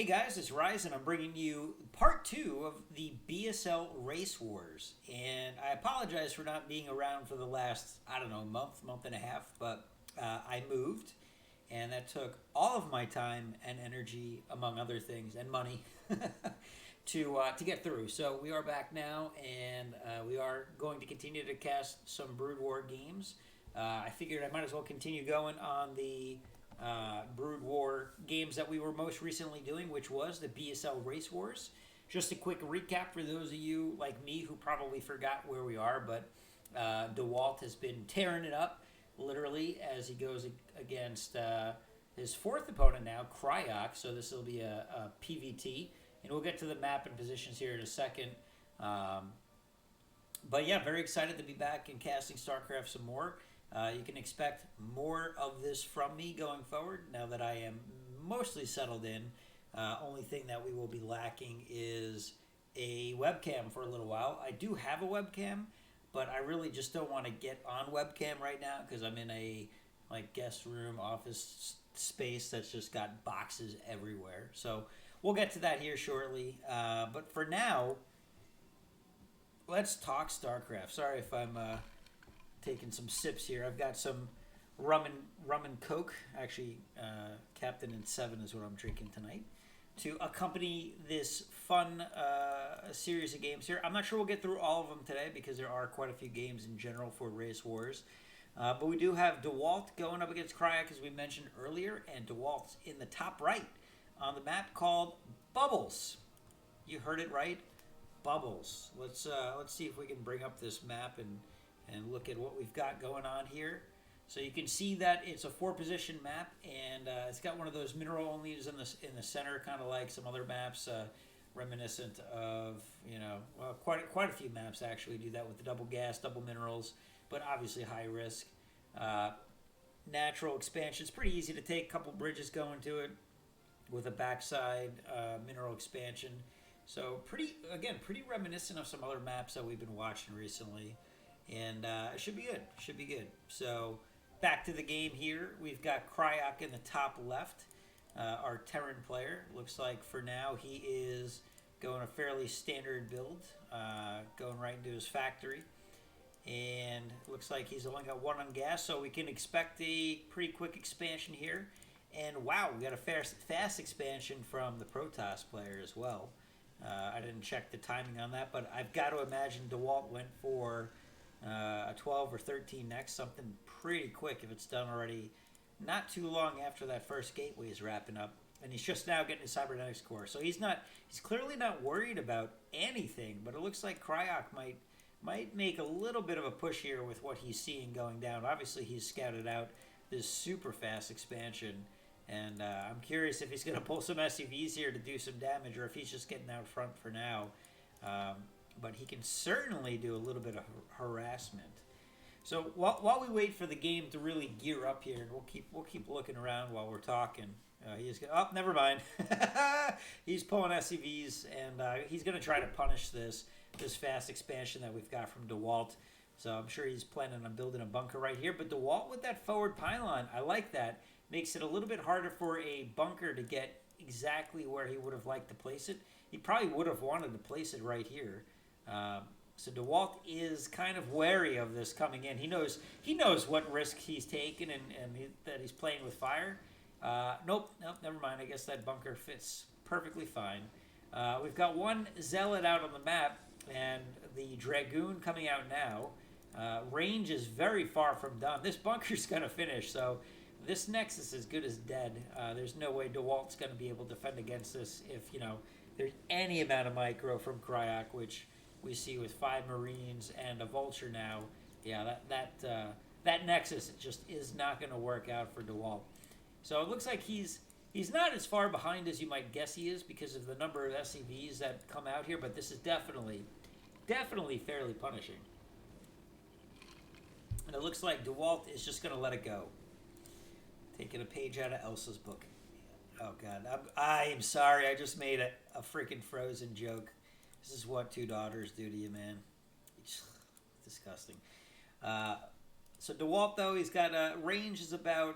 Hey guys, it's Rise, and I'm bringing you part two of the BSL Race Wars. And I apologize for not being around for the last, I don't know, month and a half, but I moved, and that took all of my time and energy, among other things, and money to get through. So we are back now, and we are going to continue to cast some Brood War games. I figured I might as well continue going on the Brood War games that we were most recently doing, which was the BSL Race Wars. Just a quick recap for those of you like me who probably forgot where we are, but Dewalt has been tearing it up, literally, as he goes against his fourth opponent now, Cryok. So this will be a PVT, and we'll get to the map and positions here in a second. But yeah, very excited to be back and casting StarCraft some more. You can expect more of this from me going forward now that I am mostly settled in. Only thing that we will be lacking is a webcam for a little while. I do have a webcam, but I really just don't want to get on webcam right now because I'm in a guest room office space that's just got boxes everywhere. So we'll get to that here shortly. But for now, let's talk StarCraft. Sorry if I'm taking some sips here. I've got some rum and coke. Actually, Captain and 7 is what I'm drinking tonight to accompany this fun series of games here. I'm not sure we'll get through all of them today because there are quite a few games in general for Race Wars. But we do have Dewalt going up against Cryok, as we mentioned earlier, and Dewalt's in the top right on the map called Bubbles. You heard it right, Bubbles. Let's see if we can bring up this map and look at what we've got going on here. So you can see that it's a 4-position map, and it's got one of those mineral onlys in the center, kind of like some other maps, reminiscent of quite a few maps actually do that with the double gas, double minerals, but obviously high risk. Natural expansion. It's pretty easy to take. A couple bridges going to it with a backside mineral expansion. So pretty reminiscent of some other maps that we've been watching recently. And it should be good. Should be good. So back to the game here. We've got Cryok in the top left, our Terran player. Looks like for now he is going a fairly standard build, going right into his factory. And looks like he's only got 1 on gas, so we can expect a pretty quick expansion here. And wow, we got a fast expansion from the Protoss player as well. I didn't check the timing on that, but I've got to imagine Dewalt went for a 12 or 13 next, something pretty quick if it's done already not too long after that first gateway is wrapping up, and he's just now getting his cybernetics core, so he's clearly not worried about anything. But it looks like Cryok might make a little bit of a push here with what he's seeing going down. Obviously he's scouted out this super fast expansion, and I'm curious if he's going to pull some SUVs here to do some damage, or if he's just getting out front for now. But he can certainly do a little bit of harassment. So while we wait for the game to really gear up here, and we'll keep looking around while we're talking. Never mind. He's pulling SCVs, and he's going to try to punish this fast expansion that we've got from Dewalt. So I'm sure he's planning on building a bunker right here. But Dewalt with that forward pylon, I like that. Makes it a little bit harder for a bunker to get exactly where he would have liked to place it. He probably would have wanted to place it right here. So Dewalt is kind of wary of this coming in. He knows what risk he's taken and that he's playing with fire. Nope, never mind. I guess that bunker fits perfectly fine. We've got one Zealot out on the map, and the Dragoon coming out now. Range is very far from done. This bunker's going to finish, so this Nexus is good as dead. There's no way Dewalt's going to be able to defend against this if, there's any amount of micro from Cryok, which we see with 5 Marines and a Vulture now. Yeah, that Nexus just is not going to work out for Dewalt. So it looks like he's not as far behind as you might guess he is because of the number of SCVs that come out here, but this is definitely fairly punishing. And it looks like Dewalt is just going to let it go. Taking a page out of Elsa's book. Oh, God. I'm sorry. I just made a freaking Frozen joke. This is what 2 daughters do to you, man. It's disgusting. So Dewalt, though, he's got range is about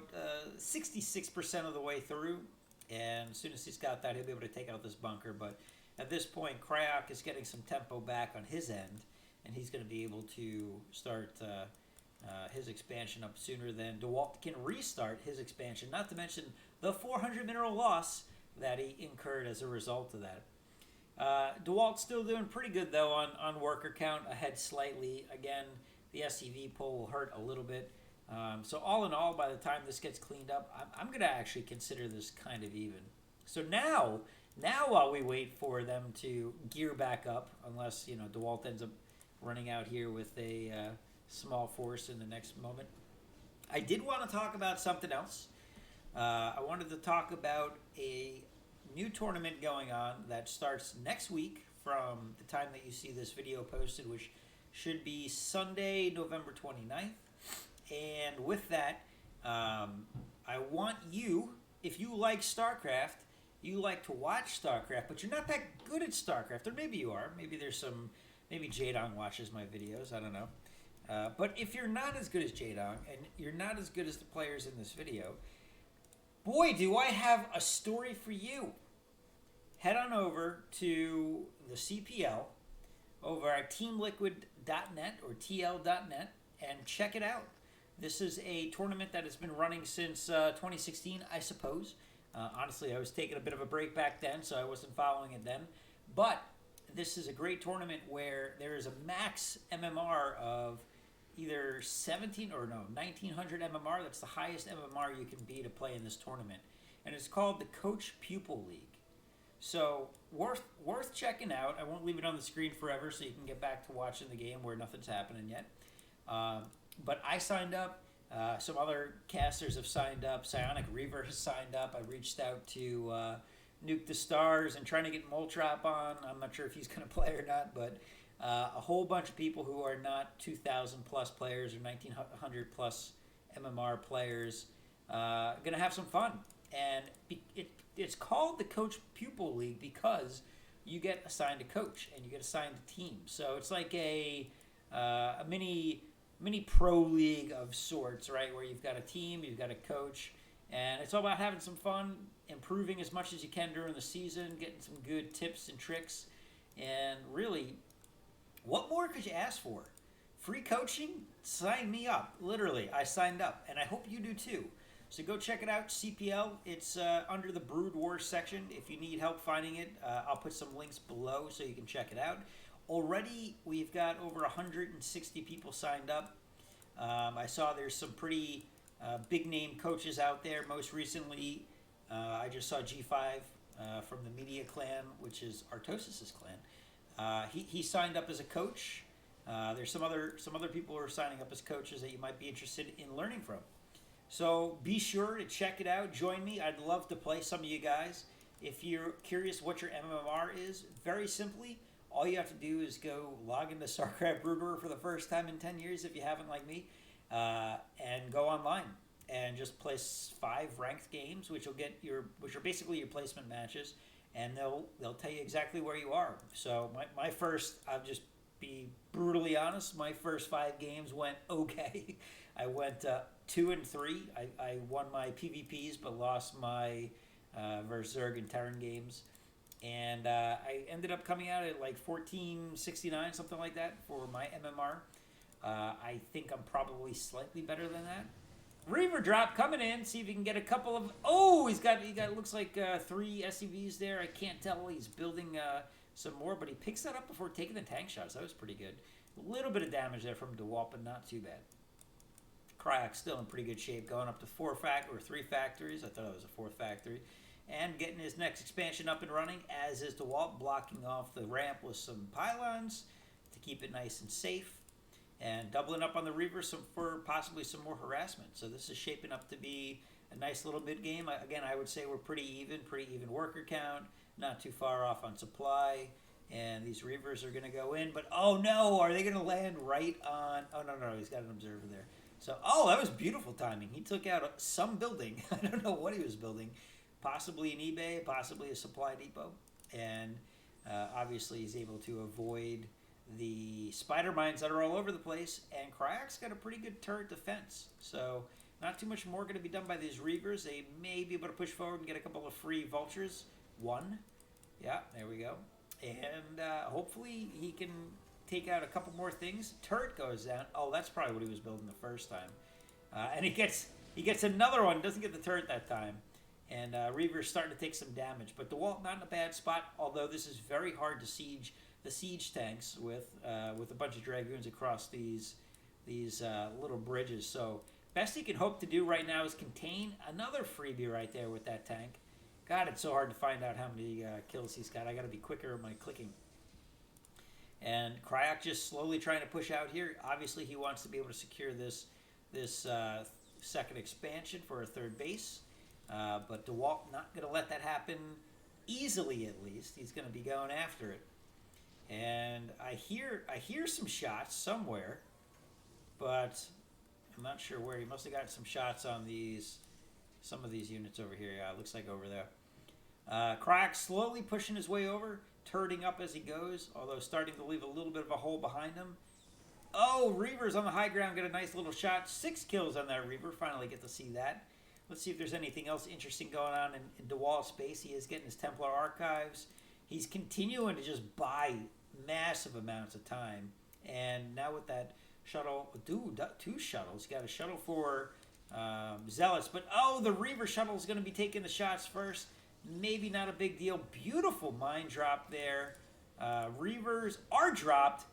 66% of the way through. And as soon as he's got that, he'll be able to take out this bunker. But at this point, Crayock is getting some tempo back on his end, and he's going to be able to start his expansion up sooner than Dewalt can restart his expansion, not to mention the 400 mineral loss that he incurred as a result of that. Dewalt's still doing pretty good, though, on worker count, ahead slightly. Again, the SCV pull will hurt a little bit. So all in all, by the time this gets cleaned up, I'm going to actually consider this kind of even. So now while we wait for them to gear back up, unless, Dewalt ends up running out here with a small force in the next moment, I did want to talk about something else. I wanted to talk about a new tournament going on that starts next week from the time that you see this video posted, which should be Sunday, November 29th. And with that, I want you, if you like StarCraft, you like to watch StarCraft, but you're not that good at StarCraft, or maybe you are. Maybe Jadong watches my videos, I don't know. But if you're not as good as Jadong, and you're not as good as the players in this video, boy, do I have a story for you. Head on over to the CPL over at teamliquid.net or TL.net and check it out. This is a tournament that has been running since 2016, I suppose. Honestly, I was taking a bit of a break back then, so I wasn't following it then. But this is a great tournament where there is a max MMR of either 1900 MMR. That's the highest MMR you can be to play in this tournament. And it's called the Coach Pupil League. So worth checking out. I won't leave it on the screen forever so you can get back to watching the game where nothing's happening yet. But I signed up. Some other casters have signed up. Psionic Reaver has signed up. I reached out to Nuke the Stars and trying to get Moltrap on. I'm not sure if he's going to play or not, but a whole bunch of people who are not 2,000 plus players or 1,900 plus MMR players going to have some fun. And it's called the Coach Pupil League because you get assigned a coach and you get assigned a team. So it's like a mini pro league of sorts, right? Where you've got a team, you've got a coach, and it's all about having some fun, improving as much as you can during the season, getting some good tips and tricks, and really, what more could you ask for? Free coaching? Sign me up. Literally, I signed up, and I hope you do too. So go check it out, CPL. It's under the Brood Wars section. If you need help finding it, I'll put some links below so you can check it out. Already, we've got over 160 people signed up. I saw there's some pretty big-name coaches out there. Most recently, I just saw G5 from the Media Clan, which is Artosis' clan. He signed up as a coach. There's some other people who are signing up as coaches that you might be interested in learning from. So be sure to check it out. Join me. I'd love to play some of you guys. If you're curious what your MMR is, very simply, all you have to do is go log into StarCraft Brewer for the first time in 10 years if you haven't like me, and go online and just play 5 ranked games, which are basically your placement matches, and they'll tell you exactly where you are. So my first, I'll just be brutally honest, my first 5 games went okay. I went 2 and 3. I won my PvPs but lost my versus Zerg and Terran games. And I ended up coming out at like 1469, something like that, for my MMR. I think I'm probably slightly better than that. Reaver drop coming in. See if he can get a couple of... Oh, he's got looks like 3 SCVs there. I can't tell. He's building some more, but he picks that up before taking the tank shots. That was pretty good. A little bit of damage there from Dewalt, but not too bad. Cryok's still in pretty good shape, going up to 3 factories. I thought it was a 4th factory. And getting his next expansion up and running, as is Dewalt, blocking off the ramp with some pylons to keep it nice and safe. And doubling up on the Reaver for possibly some more harassment. So this is shaping up to be a nice little mid-game. Again, I would say we're pretty even worker count, not too far off on supply. And these Reavers are going to go in. But, oh no, are they going to land right on... Oh, no, he's got an observer there. So, oh, that was beautiful timing. He took out some building. I don't know what he was building. Possibly an eBay, possibly a supply depot. And obviously he's able to avoid the spider mines that are all over the place. And Cryok's got a pretty good turret defense. So Not too much more going to be done by these Reavers. They may be able to push forward and get a couple of free Vultures. One. Yeah, there we go. And hopefully he can take out a couple more things. Turret goes down. Oh, that's probably what he was building the first time. And he gets another one. Doesn't get the turret that time. And Reaver's starting to take some damage. But Dewalt not in a bad spot, although this is very hard to siege the siege tanks with a bunch of Dragoons across these little bridges. So best he can hope to do right now is contain another freebie right there with that tank. God, it's so hard to find out how many kills he's got. I got to be quicker in my clicking. And Kryak just slowly trying to push out here. Obviously, he wants to be able to secure this second expansion for a third base. But Dewalt not going to let that happen easily, at least. He's going to be going after it. And I hear some shots somewhere, but I'm not sure where. He must have got some shots on some of these units over here. Yeah, it looks like over there. Kryak slowly pushing his way over, turreting up as he goes, although starting to leave a little bit of a hole behind him. Oh, Reaver's on the high ground, get a nice little shot. 6 kills on that Reaver. Finally get to see that. Let's see if there's anything else interesting going on in Dewalt's base. He is getting his Templar archives. He's continuing to just buy massive amounts of time. And now with that shuttle, dude, 2 shuttles. Got a shuttle for Zealots. But, oh, the Reaver shuttle is going to be taking the shots first. Maybe not a big deal. Beautiful mine drop there. Reavers are dropped.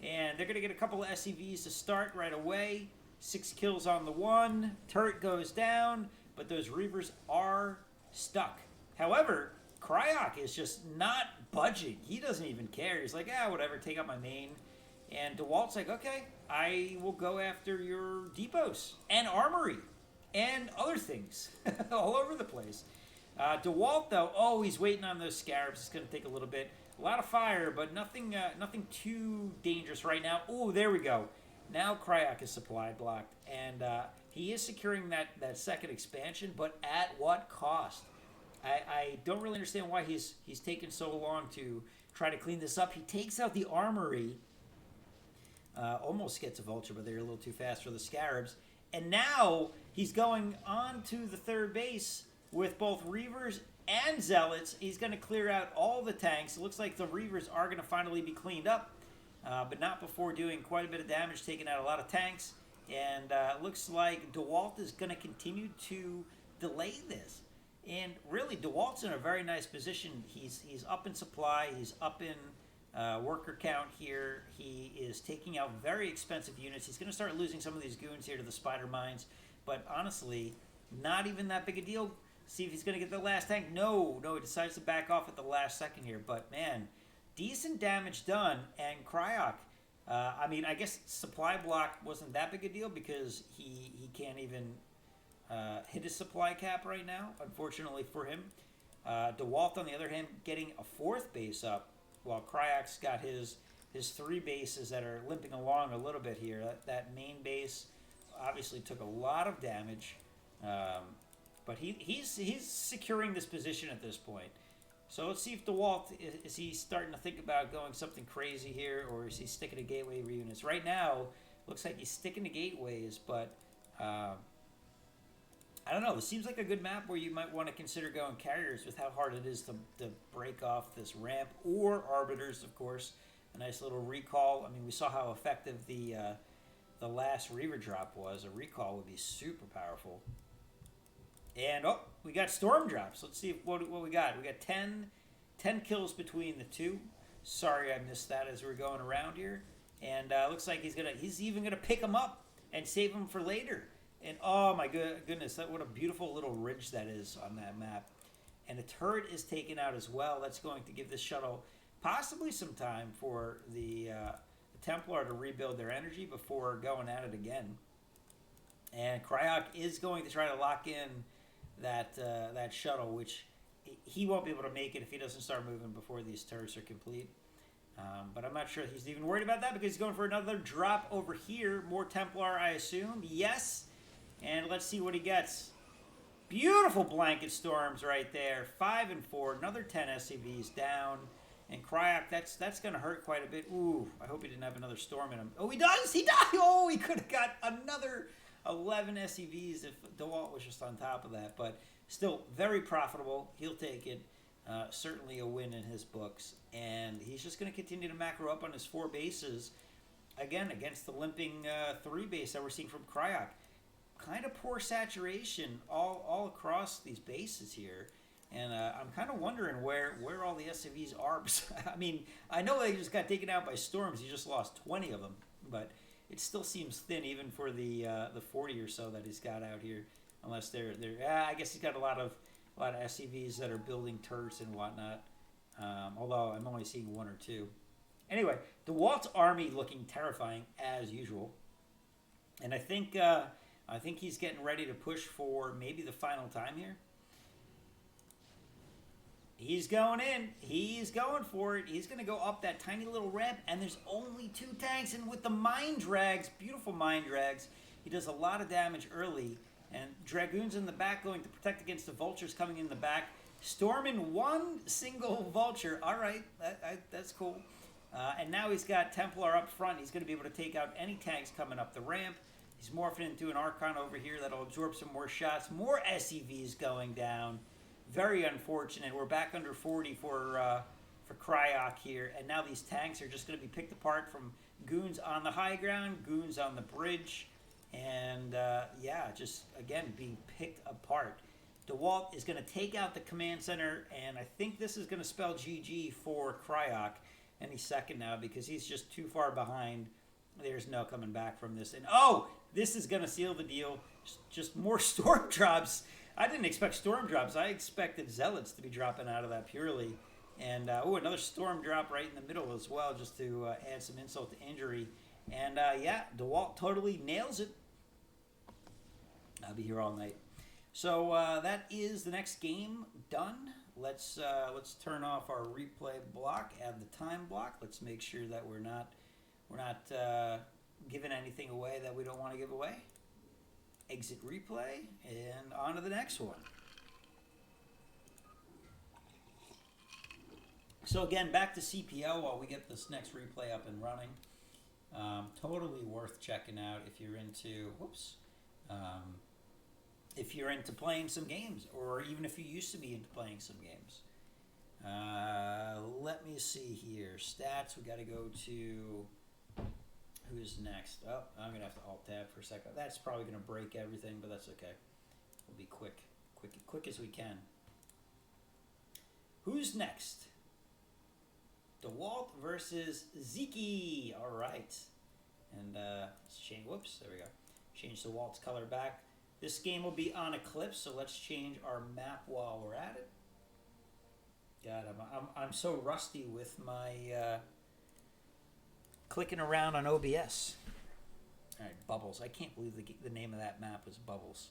And they're going to get a couple of SCVs to start right away. 6 kills on the one. Turret goes down. But those Reavers are stuck. However, Kryak is just not budging. He doesn't even care. He's like, whatever, take out my main. And Dewalt's like, okay, I will go after your depots and armory and other things all over the place. Dewalt, though, he's waiting on those scarabs. It's going to take a little bit. A lot of fire, but nothing too dangerous right now. Oh, there we go. Now Kryak is supply blocked, and he is securing that second expansion, but at what cost? I don't really understand why he's taken so long to try to clean this up. He takes out the armory. Almost gets a vulture, but they're a little too fast for the scarabs. And now he's going on to the third base with both Reavers and Zealots. He's going to clear out all the tanks. It looks like the Reavers are going to finally be cleaned up, but not before doing quite a bit of damage, taking out a lot of tanks. And it looks like Dewalt is going to continue to delay this. And really, Dewalt's in a very nice position. He's up in supply. He's up in worker count here. He is taking out very expensive units. He's going to start losing some of these goons here to the spider mines. But honestly, not even that big a deal. See if he's going to get the last tank. No, he decides to back off at the last second here. But, man, decent damage done. And Kryak, I guess supply block wasn't that big a deal because he can't even hit his supply cap right now, unfortunately for him. Dewalt, on the other hand, getting a 4th base up, while Kryak's got his 3 bases that are limping along a little bit here. That main base obviously took a lot of damage, but he's securing this position at this point. So let's see if Dewalt, is he starting to think about going something crazy here, or is he sticking to gateway reunits? Right now, looks like he's sticking to gateways, but I don't know. This seems like a good map where you might want to consider going carriers with how hard it is to break off this ramp, or arbiters, of course. A nice little recall. I mean, we saw how effective the last Reaver drop was. A recall would be super powerful. And, we got storm drops. Let's see what we got. We got 10 kills between the two. Sorry I missed that as we're going around here. And looks like he's even going to pick them up and save them for later. And, oh, my goodness, what a beautiful little ridge that is on that map. And a turret is taken out as well. That's going to give this shuttle possibly some time for the Templar to rebuild their energy before going at it again. And Kryak is going to try to lock in that shuttle, which he won't be able to make it if he doesn't start moving before these turrets are complete. But I'm not sure he's even worried about that because he's going for another drop over here. More Templar, I assume. Yes. And let's see what he gets. Beautiful blanket storms right there. 5 and 4. Another 10 SCVs down. And Kryak, that's going to hurt quite a bit. Ooh, I hope he didn't have another storm in him. Oh, he does! He does! Oh, he could have got 11 SEVs if Dewalt was just on top of that. But still, very profitable. He'll take it. Certainly a win in his books. And he's just going to continue to macro up on his 4 bases. Again, against the limping 3 base that we're seeing from Cryok. Kind of poor saturation all across these bases here. And I'm kind of wondering where all the SUVs are. I mean, I know they just got taken out by storms. He just lost 20 of them. But it still seems thin even for the 40 or so that he's got out here. Unless they're I guess he's got a lot of SUVs that are building turrets and whatnot. Although I'm only seeing 1 or 2. Anyway, DeWalt's army looking terrifying as usual. And I think he's getting ready to push for maybe the final time here. He's going in. He's going for it. He's going to go up that tiny little ramp, and there's only 2 tanks. And with the mine drags, beautiful mine drags, he does a lot of damage early. And Dragoons in the back going to protect against the vultures coming in the back. Storming 1 single vulture. All right, that's cool. And now he's got Templar up front. He's going to be able to take out any tanks coming up the ramp. He's morphing into an Archon over here that'll absorb some more shots. More SEVs going down. Very unfortunate. We're back under 40 for Cryok here. And now these tanks are just going to be picked apart from goons on the high ground, goons on the bridge. And, yeah, just, again, being picked apart. DeWalt is going to take out the command center. And I think this is going to spell GG for Cryok any second now because he's just too far behind. There's no coming back from this. And, oh, this is going to seal the deal. Just more storm drops. I didn't expect storm drops. I expected zealots to be dropping out of that purely. And, another storm drop right in the middle as well, just to add some insult to injury. And, yeah, DeWalt totally nails it. I'll be here all night. So that is the next game done. Let's turn off our replay block, add the time block. Let's make sure that we're not giving anything away that we don't want to give away. Exit replay, and on to the next one. So again, back to CPL while we get this next replay up and running. Totally worth checking out if you're into, if you're into playing some games, or even if you used to be into playing some games. Let me see here. Stats, we got to go to... Who's next? Oh, I'm going to have to Alt-Tab for a second. That's probably going to break everything, but that's okay. We'll be quick as we can. Who's next? DeWalt versus Zeke. All right. And let's change, whoops, there we go. Change DeWalt's color back. This game will be on Eclipse, so let's change our map while we're at it. God, I'm so rusty with my... clicking around on OBS. All right, Bubbles. I can't believe the name of that map was Bubbles.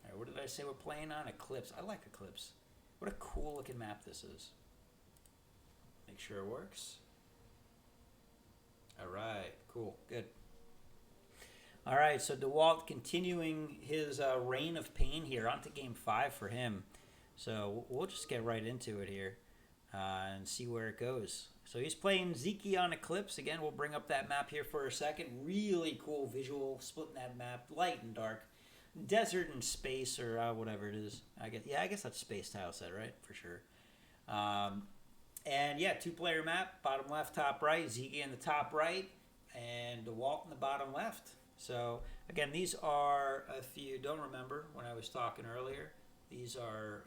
All right, what did I say we're playing on? Eclipse. I like Eclipse. What a cool looking map this is. Make sure it works. All right, cool, good. All right, so DeWalt continuing his reign of pain here. On to game 5 for him. So we'll just get right into it here and see where it goes. So he's playing Zeke on Eclipse. Again, we'll bring up that map here for a second. Really cool visual, splitting that map, light and dark. Desert and space, or whatever it is. I guess that's space tile set, right? For sure. And yeah, 2-player map, bottom left, top right. Zeke in the top right, and DeWalt in the bottom left. So again, these are, if you don't remember when I was talking earlier, these are...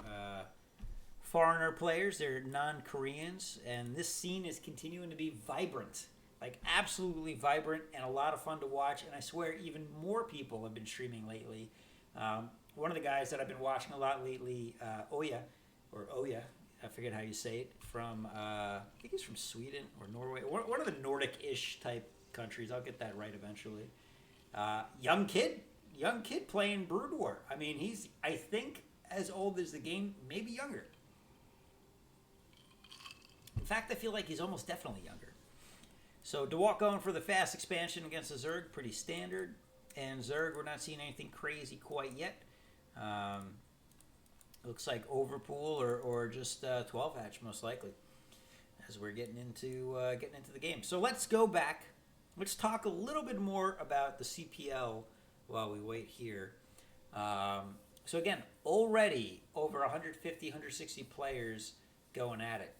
foreigner players, they're non-Koreans, and this scene is continuing to be vibrant, like absolutely vibrant and a lot of fun to watch. And I swear even more people have been streaming lately. One of the guys that I've been watching a lot lately, Oya, I forget how you say it, from I think he's from Sweden or Norway, one of the Nordic-ish type countries. I'll get that right eventually. Young kid playing Brood War. I mean, he's, I think, as old as the game, maybe younger. In fact, I feel like he's almost definitely younger. So DeWalt going for the fast expansion against the Zerg, pretty standard. And Zerg, we're not seeing anything crazy quite yet. Looks like Overpool or just 12 hatch most likely, as we're getting into the game. So let's go back let's talk a little bit more about the CPL while we wait here. So again, already over 150, 160 players going at it.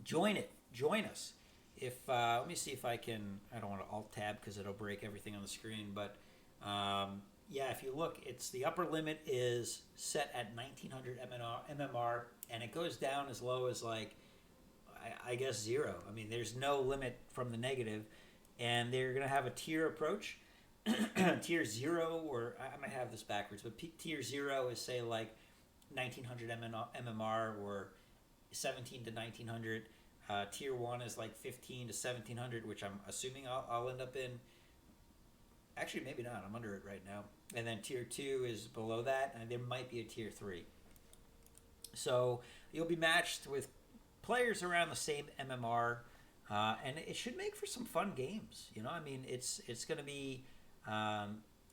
Join it. Join us. If let me see if I can. I don't want to alt tab because it'll break everything on the screen. But yeah, if you look, it's the upper limit is set at 1900 MMR, and it goes down as low as like I guess 0. I mean, there's no limit from the negative, and they're gonna have a tier approach. Tier 0, or I might have this backwards, but tier 0 is say like 1900 MMR or 17 to 1900. Tier 1 is like 15 to 1700, which I'm assuming I'll end up in. Actually, maybe not. I'm under it right now. And then tier 2 is below that, and there might be a tier 3. So you'll be matched with players around the same MMR, and it should make for some fun games. You know, I mean, it's going to be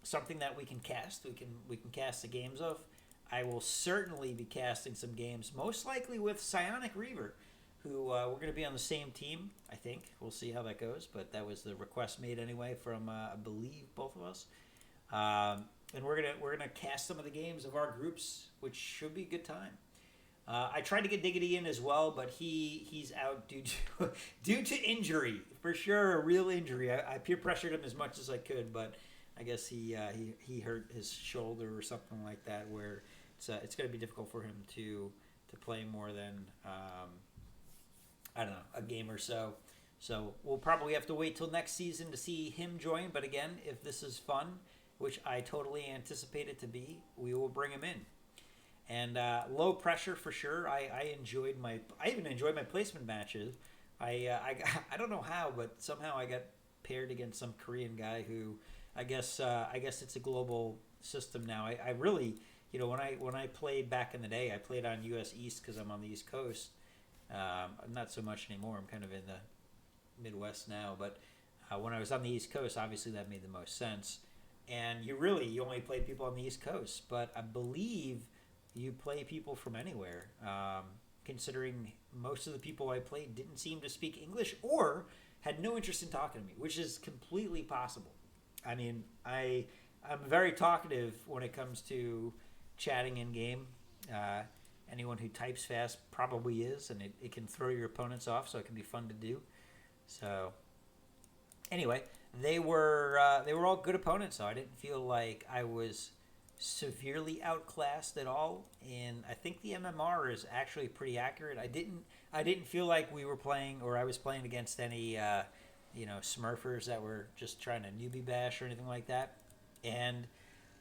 something that we can cast. We can cast the games of. I will certainly be casting some games, most likely with Psionic Reaver, who we're going to be on the same team. I think we'll see how that goes, but that was the request made anyway from I believe both of us. And we're gonna cast some of the games of our groups, which should be a good time. I tried to get Diggity in as well, but he's out due to injury for sure, a real injury. I peer pressured him as much as I could, but I guess he hurt his shoulder or something like that, where it's going to be difficult for him to play more than I don't know, a game or so. So we'll probably have to wait till next season to see him join. But again, if this is fun, which I totally anticipate it to be, we will bring him in. And low pressure for sure. I even enjoyed my placement matches. I don't know how, but somehow I got paired against some Korean guy who I guess it's a global system now. I really, you know, when I played back in the day, I played on US East because I'm on the East Coast. Not so much anymore. I'm kind of in the Midwest now, but when I was on the East Coast, obviously that made the most sense. And you only play people on the East Coast, but I believe you play people from anywhere. Considering most of the people I played didn't seem to speak English or had no interest in talking to me, which is completely possible. I mean, I'm very talkative when it comes to chatting in game. Anyone who types fast probably is, and it can throw your opponents off, so it can be fun to do. So, anyway, they were all good opponents, so I didn't feel like I was severely outclassed at all. And I think the MMR is actually pretty accurate. I didn't feel like we were playing, or I was playing against any Smurfers that were just trying to newbie bash or anything like that. And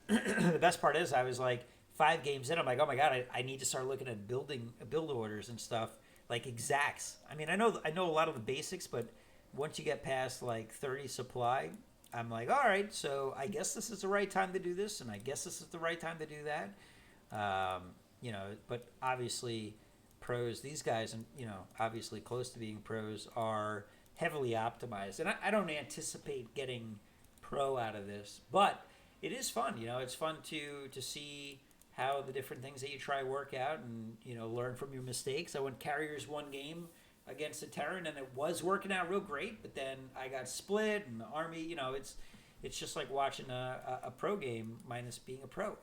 the best part is I was like 5 games in, I'm like, oh my god, I need to start looking at build orders and stuff, like exacts. I mean, I know a lot of the basics, but once you get past like 30 supply, I'm like, all right, so I guess this is the right time to do this, and I guess this is the right time to do that. But obviously, pros, these guys, and obviously close to being pros, are heavily optimized, and I don't anticipate getting pro out of this, but it is fun. It's fun to see how the different things that you try work out, and learn from your mistakes. I went Carriers one game against the Terran, and it was working out real great, but then I got split, and the Army, it's just like watching a pro game minus being a pro.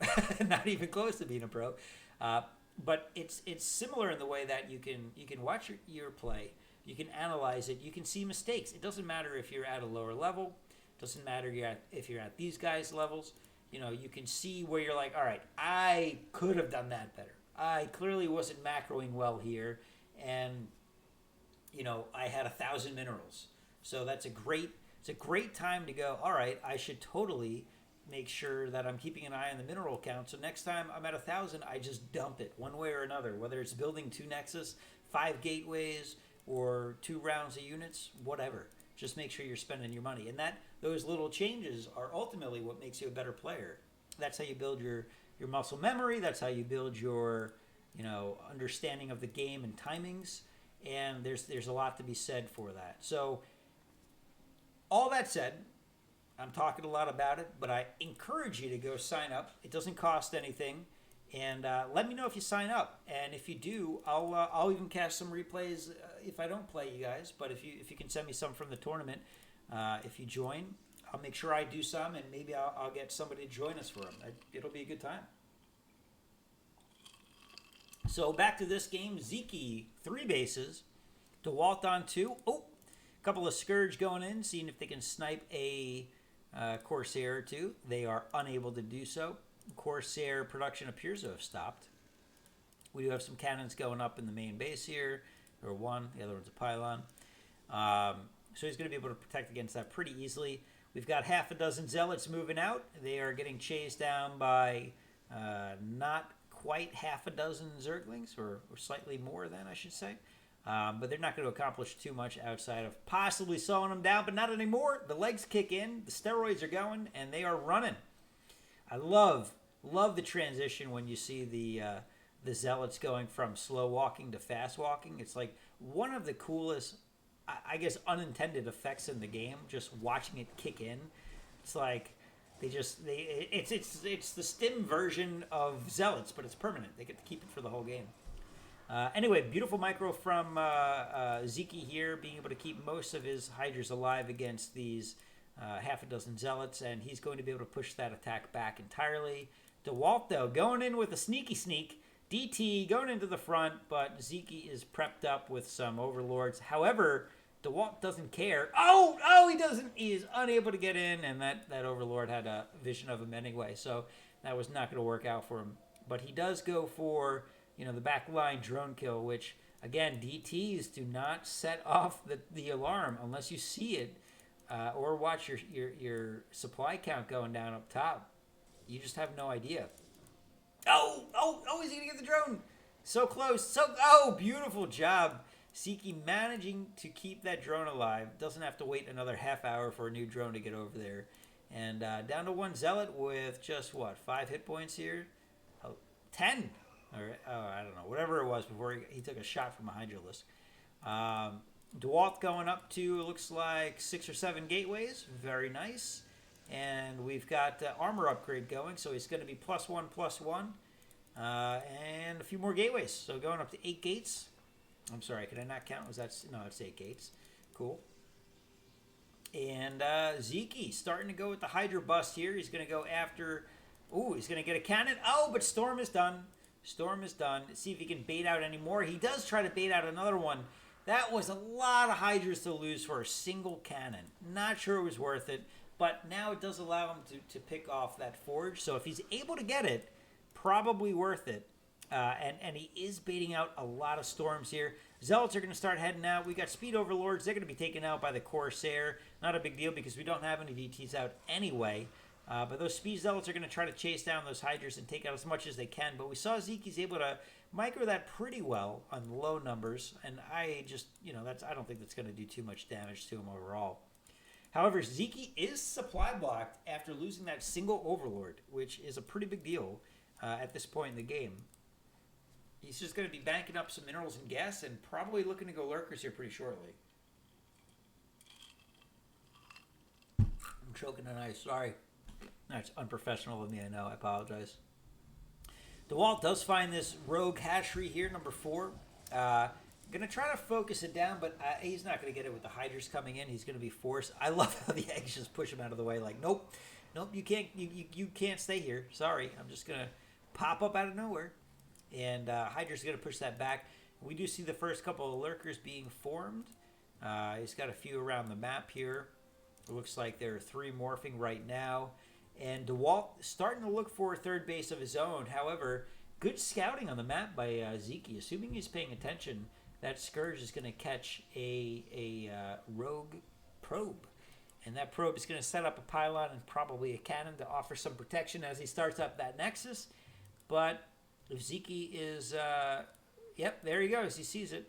Not even close to being a pro. But it's similar in the way that you can watch your play, you can analyze it, you can see mistakes. It doesn't matter if you're at a lower level, doesn't matter if you're at these guys' levels. You can see where you're like, all right, I could have done that better. I clearly wasn't macroing well here, and I had 1,000 minerals. So it's a great time to go, all right, I should totally make sure that I'm keeping an eye on the mineral count. So next time I'm at 1,000, I just dump it one way or another, whether it's building 2 Nexus, 5 gateways, or 2 rounds of units, whatever. Just make sure you're spending your money. And those little changes are ultimately what makes you a better player. That's how you build your muscle memory. That's how you build your understanding of the game and timings. And there's a lot to be said for that. So all that said, I'm talking a lot about it, but I encourage you to go sign up. It doesn't cost anything. And let me know if you sign up. And if you do, I'll even cast some replays if I don't play you guys. But if you can send me some from the tournament, if you join. I'll make sure I do some, and maybe I'll get somebody to join us for them. It'll be a good time. So back to this game. Zeke, 3 bases. Dewalt on 2. Oh, a couple of Scourge going in, seeing if they can snipe a Corsair or 2. They are unable to do so. Corsair production appears to have stopped. We do have some cannons going up in the main base here. Or one. The other one's a pylon. So he's going to be able to protect against that pretty easily. We've got half a dozen Zealots moving out. They are getting chased down by not quite half a dozen Zerglings, or slightly more than, I should say. But they're not going to accomplish too much outside of possibly slowing them down, but not anymore. The legs kick in, the steroids are going, and they are running. I love the transition when you see the Zealots going from slow walking to fast walking. It's like one of the coolest, I guess, unintended effects in the game. Just watching it kick in, it's like it's the stim version of Zealots, but it's permanent. They get to keep it for the whole game. Anyway, beautiful micro from Zeke here, being able to keep most of his Hydras alive against these half a dozen Zealots, and he's going to be able to push that attack back entirely. Dewalt, though, going in with a sneaky sneak. DT going into the front, but Zeke is prepped up with some Overlords. However, Dewalt doesn't care. Oh, he doesn't. He is unable to get in, and that Overlord had a vision of him anyway, so that was not going to work out for him. But he does go for, the back line drone kill, which, again, DTs do not set off the alarm unless you see it or watch your supply count going down up top. You just have no idea. Oh, he's going to get the drone. So close. Beautiful job. Zeke managing to keep that drone alive. Doesn't have to wait another half hour for a new drone to get over there. And down to 1 Zealot with just, 5 hit points here? 10. I don't know. Whatever it was before he took a shot from a Hydralisk. Dewalt going up to, looks like 6 or 7 gateways. Very nice. And we've got armor upgrade going, so he's going to be +1/+1. And a few more gateways. So going up to 8 gates. I'm sorry, can I not count? No, it's 8 gates. Cool. And Zeke starting to go with the Hydra bust here. He's going to go after... he's going to get a cannon. But Storm is done. Let's see if he can bait out any more. He does try to bait out another one. That was a lot of Hydras to lose for a single cannon. Not sure it was worth it. But now it does allow him to pick off that forge. So if he's able to get it, probably worth it. And he is baiting out a lot of Storms here. Zealots are going to start heading out. We got Speed Overlords. They're going to be taken out by the Corsair. Not a big deal because we don't have any DTs out anyway. But those Speed Zealots are going to try to chase down those Hydras and take out as much as they can. But we saw Zeke's able to micro that pretty well on low numbers. And I just, I don't think that's going to do too much damage to him overall. However, Zeke is supply blocked after losing that single Overlord, which is a pretty big deal at this point in the game. He's just going to be banking up some minerals and gas and probably looking to go lurkers here pretty shortly. I'm choking on ice. Sorry. That's unprofessional of me, I know. I apologize. Dewalt does find this rogue hatchery here, number 4. Going to try to focus it down, but he's not going to get it with the Hydras coming in. He's going to be forced. I love how the eggs just push him out of the way. Like, nope, you can't stay here. Sorry, I'm just going to pop up out of nowhere. And Hydra's going to push that back. We do see the first couple of lurkers being formed. He's got a few around the map here. It looks like there are 3 morphing right now. And Dewalt starting to look for a third base of his own. However, good scouting on the map by Zeke. Assuming he's paying attention, that Scourge is going to catch a rogue probe. And that probe is going to set up a pylon and probably a cannon to offer some protection as he starts up that Nexus. But if Zeke is... yep, there he goes. He sees it.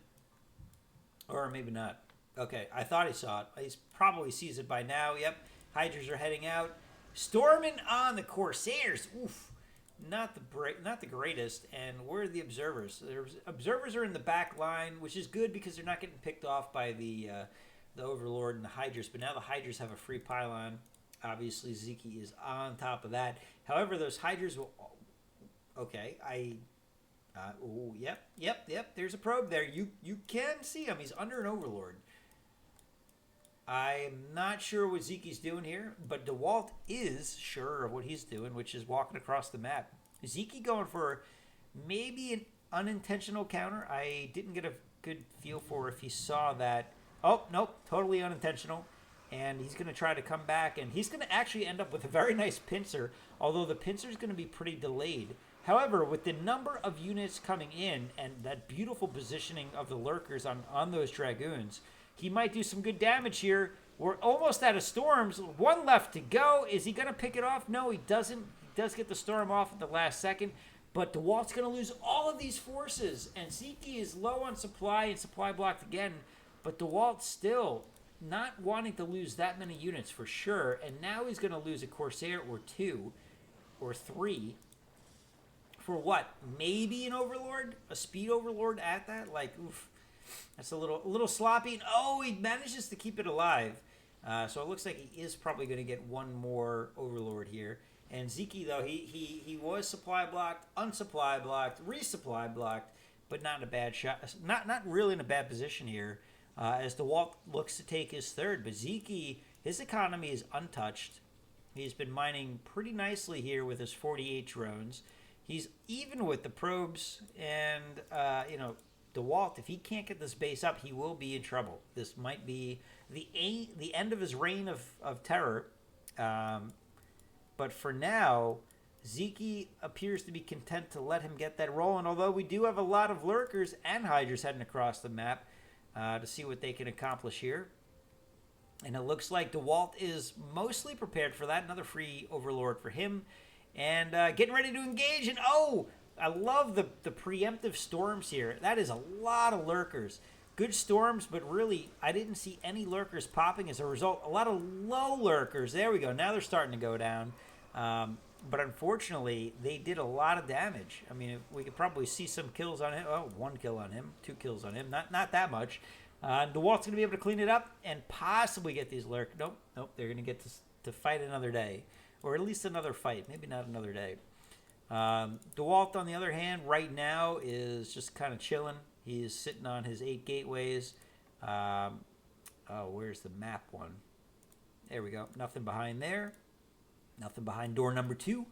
Or maybe not. Okay, I thought he saw it. He probably sees it by now. Yep, Hydras are heading out. Storming on the Corsairs. Oof. Not the greatest. And where are the observers? Observers are in the back line, which is good because they're not getting picked off by the Overlord and the Hydras. But now the Hydras have a free pylon. Obviously, Zeke is on top of that. However, those Hydras will... Okay, yep. There's a probe there. You can see him. He's under an Overlord. I'm not sure what Zeke's doing here, but Dewalt is sure of what he's doing, which is walking across the map. Zeke going for maybe an unintentional counter. I didn't get a good feel for if he saw that. Oh, nope, totally unintentional. And he's going to try to come back, and he's going to actually end up with a very nice pincer, although the pincer is going to be pretty delayed. However, with the number of units coming in and that beautiful positioning of the lurkers on those Dragoons, he might do some good damage here. We're almost out of storms. One left to go. Is he going to pick it off? No, he doesn't. He does get the storm off at the last second, but Dewalt's going to lose all of these forces, and Zeke is low on supply and supply blocked again, but Dewalt still not wanting to lose that many units for sure, and now he's going to lose a Corsair or two or three for what? Maybe an Overlord? A Speed Overlord at that? Like, oof. That's a little sloppy. And, oh, he manages to keep it alive. So it looks like he is probably going to get one more Overlord here. And Zeke, though, he was supply blocked, unsupply blocked, resupply blocked, but not in a bad shot. Not really in a bad position here. As Dewalt looks to take his third. But Zeke, his economy is untouched. He's been mining pretty nicely here with his 48 drones. He's even with the probes, and Dewalt, if he can't get this base up, he will be in trouble. This might be the end of his reign of terror. But for now, Zeke appears to be content to let him get that rolling, although we do have a lot of lurkers and hydras heading across the map to see what they can accomplish here. And it looks like Dewalt is mostly prepared for that. Another free Overlord for him. And getting ready to engage. And, oh, I love the preemptive storms here. That is a lot of lurkers. Good storms, but really, I didn't see any lurkers popping as a result. A lot of low lurkers. There we go. Now they're starting to go down. But unfortunately, they did a lot of damage. I mean, we could probably see some kills on him. Oh, 1 kill on him, 2 kills on him. Not that much. Dewalt's going to be able to clean it up and possibly get these lurk. Nope. They're going to get to fight another day. Or at least another fight. Maybe not another day. Dewalt, on the other hand, right now is just kind of chilling. He's sitting on his 8 gateways. Where's the map one? There we go. Nothing behind there. Nothing behind door number 2.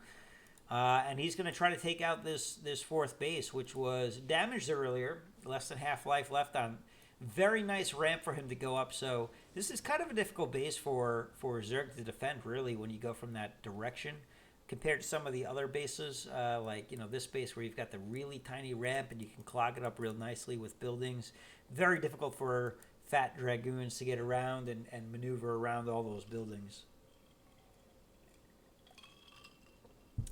And he's going to try to take out this 4th base, which was damaged earlier. Less than half life left on. Very nice ramp for him to go up. So this is kind of a difficult base for Zerg to defend, really, when you go from that direction. Compared to some of the other bases, like, this base where you've got the really tiny ramp and you can clog it up real nicely with buildings. Very difficult for fat Dragoons to get around and maneuver around all those buildings.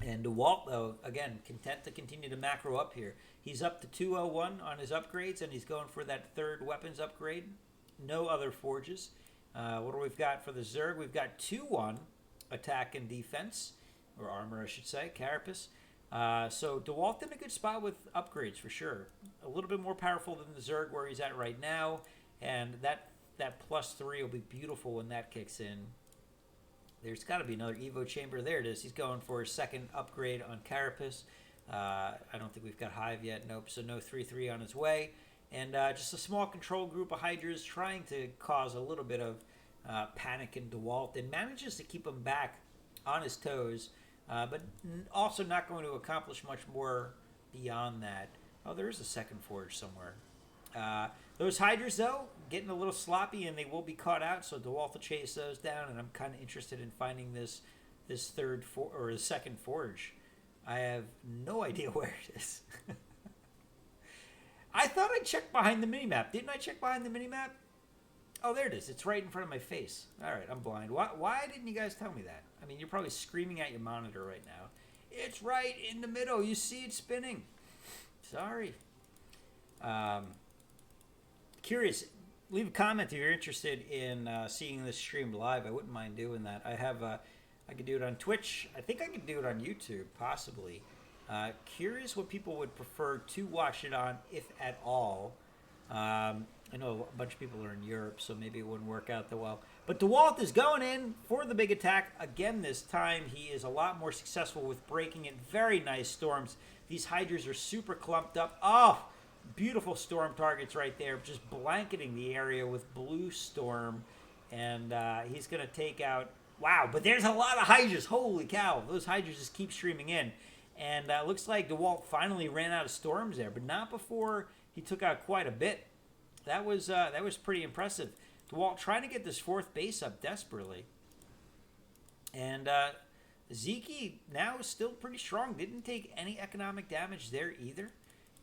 And Dewalt, though, again, content to continue to macro up here. He's up to 201 on his upgrades, and he's going for that 3rd weapons upgrade. No other forges. What do we've got for the Zerg? We've got 2-1 attack and defense. Or armor, I should say, Carapace. So Dewalt in a good spot with upgrades for sure. A little bit more powerful than the Zerg where he's at right now, and that +3 will be beautiful when that kicks in. There's got to be another Evo chamber. There it is. He's going for his 2nd upgrade on Carapace. I don't think we've got Hive yet. Nope. So no 3-3 on his way, and just a small control group of Hydras trying to cause a little bit of panic in Dewalt, and manages to keep him back on his toes. But also not going to accomplish much more beyond that. Oh, there is a 2nd forge somewhere. Those Hydras, though, getting a little sloppy, and they will be caught out, so Dewalt will chase those down, and I'm kind of interested in finding this 2nd forge. I have no idea where it is. I thought I checked behind the minimap. Didn't I check behind the minimap? Oh, there it is. It's right in front of my face. All right, I'm blind. Why didn't you guys tell me that? I mean, you're probably screaming at your monitor right now. It's right in the middle. You see it spinning. Sorry. Curious. Leave a comment if you're interested in seeing this streamed live. I wouldn't mind doing that. I could do it on Twitch. I think I could do it on YouTube, possibly. Curious what people would prefer to watch it on, if at all. I know a bunch of people are in Europe, so maybe it wouldn't work out that well. But Dewalt is going in for the big attack. Again this time, he is a lot more successful with breaking it. Very nice storms. These Hydras are super clumped up. Oh, beautiful storm targets right there. Just blanketing the area with blue storm. And he's going to take out... Wow, but there's a lot of Hydras. Holy cow. Those Hydras just keep streaming in. And looks like Dewalt finally ran out of storms there, but not before he took out quite a bit. That was pretty impressive. Dewalt trying to get this fourth base up desperately. And Zeke now is still pretty strong. Didn't take any economic damage there either.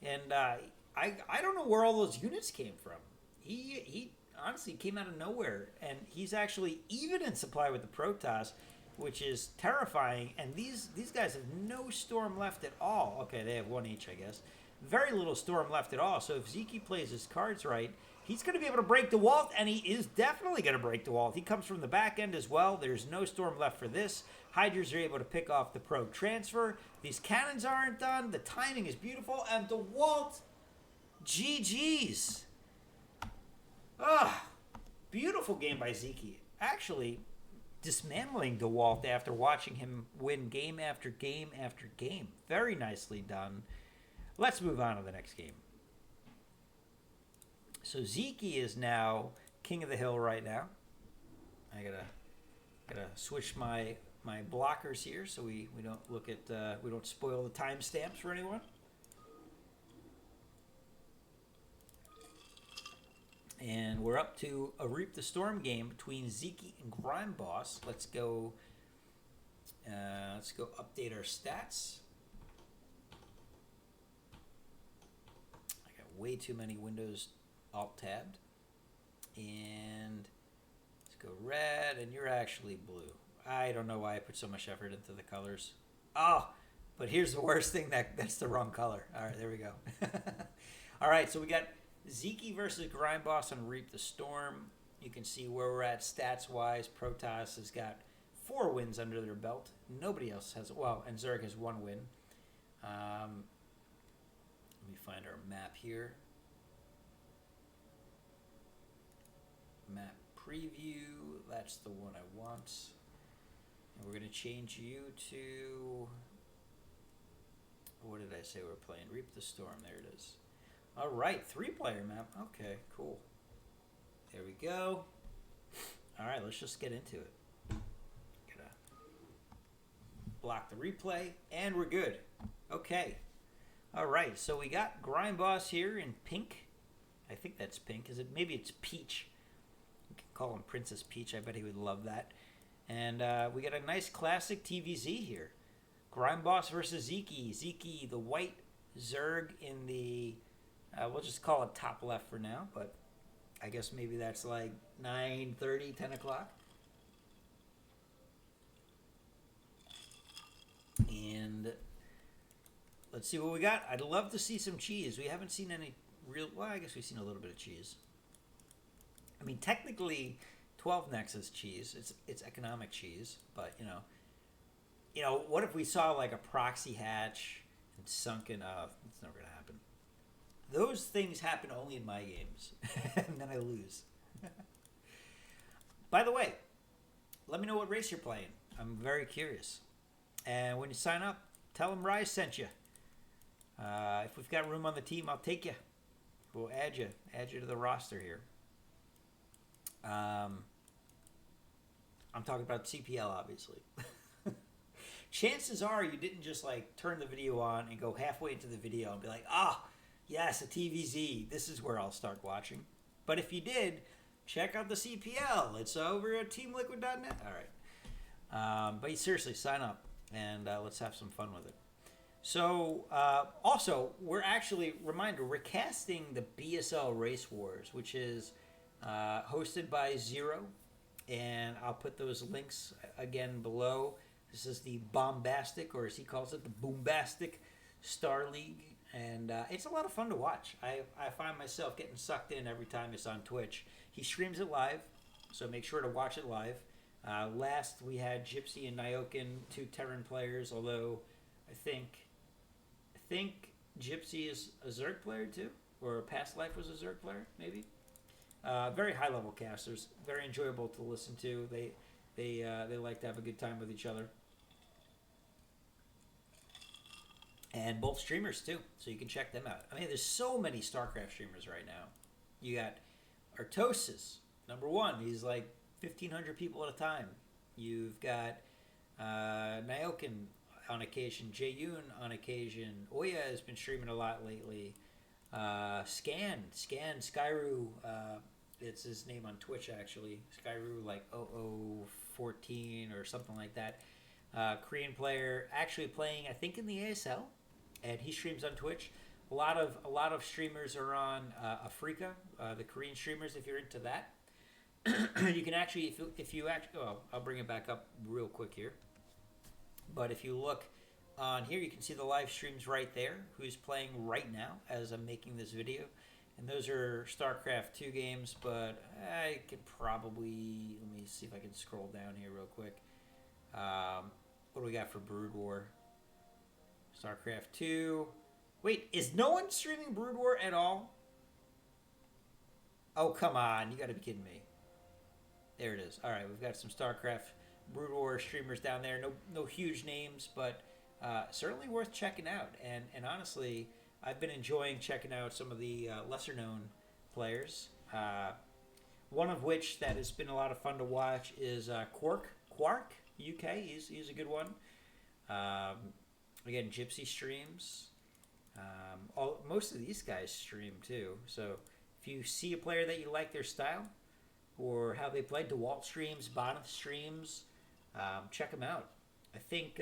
And I don't know where all those units came from. He honestly came out of nowhere. And he's actually even in supply with the Protoss, which is terrifying. And these guys have no storm left at all. Okay, they have one each, I guess. Very little storm left at all. So if Zeke plays his cards right, he's going to be able to break Dewalt, and he is definitely going to break Dewalt. He comes from the back end as well. There's no storm left for this. Hydras are able to pick off the probe transfer. These cannons aren't done. The timing is beautiful. And Dewalt, GG's. Ah, beautiful game by Zeke. Actually, dismantling Dewalt after watching him win game after game after game. Very nicely done. Let's move on to the next game. So Zeke is now king of the hill right now. I gotta switch my blockers here so we don't look at we don't spoil the timestamps for anyone. And we're up to a Reap the Storm game between Zeke and Grime Boss. Let's go update our stats. I got way too many windows alt-tabbed. And let's go red, and you're actually blue. I don't know why I put so much effort into the colors. Oh, but here's the worst thing, that's the wrong color. All right, there we go. All right, so we got Zeke versus Grime Boss on Reap the Storm. You can see where we're at stats-wise. Protoss has got 4 wins under their belt. Nobody else has, well, and Zerg has 1 win. Let me find our map here. Map preview, that's the one I want. And we're going to change you to, what did I say we're playing? Reap the Storm, there it is. All right, 3-player map. Okay, cool. There we go. All right, let's just get into it. Gotta block the replay, and we're good. Okay. All right, so we got Grime Boss here in pink. I think that's pink. Maybe it's peach. We can call him Princess Peach. I bet he would love that. And we got a nice classic TVZ here. Grime Boss versus Zeke. Zeke, the white Zerg in the... we'll just call it top left for now, but I guess maybe that's like 9:30, 10 o'clock. And let's see what we got. I'd love to see some cheese. We haven't seen any real... Well, I guess we've seen a little bit of cheese. I mean, technically, 12 necks is cheese. It's economic cheese, but, you know, what if we saw like a proxy hatch and sunken... it's never going to happen. Those things happen only in my games, and then I lose. By the way, let me know what race you're playing. I'm very curious. And when you sign up, tell them Rise sent you. If we've got room on the team, I'll take you. We'll add you to the roster here. I'm talking about CPL, obviously. Chances are you didn't just like turn the video on and go halfway into the video and be like, yes, a TVZ. This is where I'll start watching. But if you did, check out the CPL. It's over at teamliquid.net. All right. But seriously, sign up, and let's have some fun with it. So, also, we're actually, reminder, we're casting the BSL Race Wars, which is hosted by Zero. And I'll put those links again below. This is the Bombastic, or as he calls it, the Boombastic Star League. And it's a lot of fun to watch. I find myself getting sucked in every time it's on Twitch. He streams it live, so make sure to watch it live. Last, we had Gypsy and Nyoken, 2 Terran players, although I think Gypsy is a Zerg player too, or a past life was a Zerg player, maybe. Very high-level casters, very enjoyable to listen to. They like to have a good time with each other. And both streamers, too, so you can check them out. I mean, there's so many StarCraft streamers right now. You got Artosis, #1. He's like 1,500 people at a time. You've got Nyoken on occasion, Jaeyoon on occasion. Oya has been streaming a lot lately. Skyru, it's his name on Twitch actually. Skyru like 0014 or something like that. Korean player, actually playing I think in the ASL, and he streams on Twitch. A lot of streamers are on Afrika, the Korean streamers. If you're into that, you can actually if you actually I'll bring it back up real quick here. But if you look on here, you can see the live streams right there. Who's playing right now as I'm making this video, and those are StarCraft 2 games. But I could probably let me see if I can scroll down here real quick. What do we got for Brood War? StarCraft 2. Wait, is no one streaming Brood War at all? Oh, come on. You got to be kidding me. There it is. All right, we've got some StarCraft Brood War streamers down there. No huge names, but certainly worth checking out. And honestly, I've been enjoying checking out some of the lesser-known players. One of which that has been a lot of fun to watch is Quark UK. He's a good one. Again, Gypsy streams. Most of these guys stream too. So if you see a player that you like their style or how they play, Dewalt streams, Bonnet streams, check them out. I think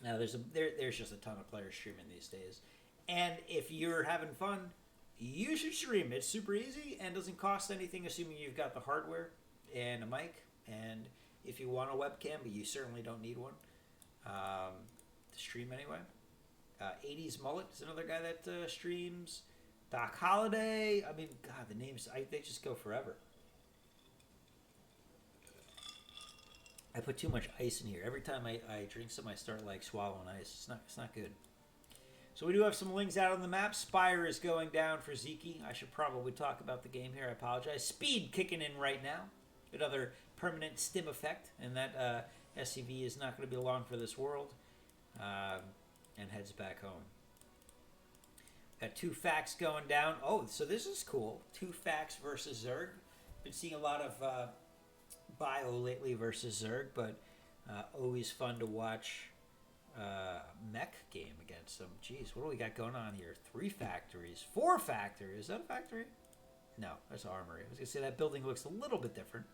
there's just a ton of players streaming these days. And if you're having fun, you should stream. It's super easy and doesn't cost anything, assuming you've got the hardware and a mic. And if you want a webcam, but you certainly don't need one to stream anyway. 80s Mullet is another guy that streams. Doc Holliday. I mean, God, the names, they just go forever. I put too much ice in here. Every time I drink some, I start like swallowing ice. It's not good. So we do have some links out on the map. Spire is going down for Zeke. I should probably talk about the game here. I apologize. Speed kicking in right now. Another permanent stim effect, and that SCV is not going to be long for this world, and heads back home. Got 2 facts going down. Oh, so this is cool. 2 facts versus Zerg. Been seeing a lot of bio lately versus Zerg, but always fun to watch mech game against them. Jeez, what do we got going on here? 3 factories, 4 factories. Is that a factory? No, that's armory. I was gonna say that building looks a little bit different.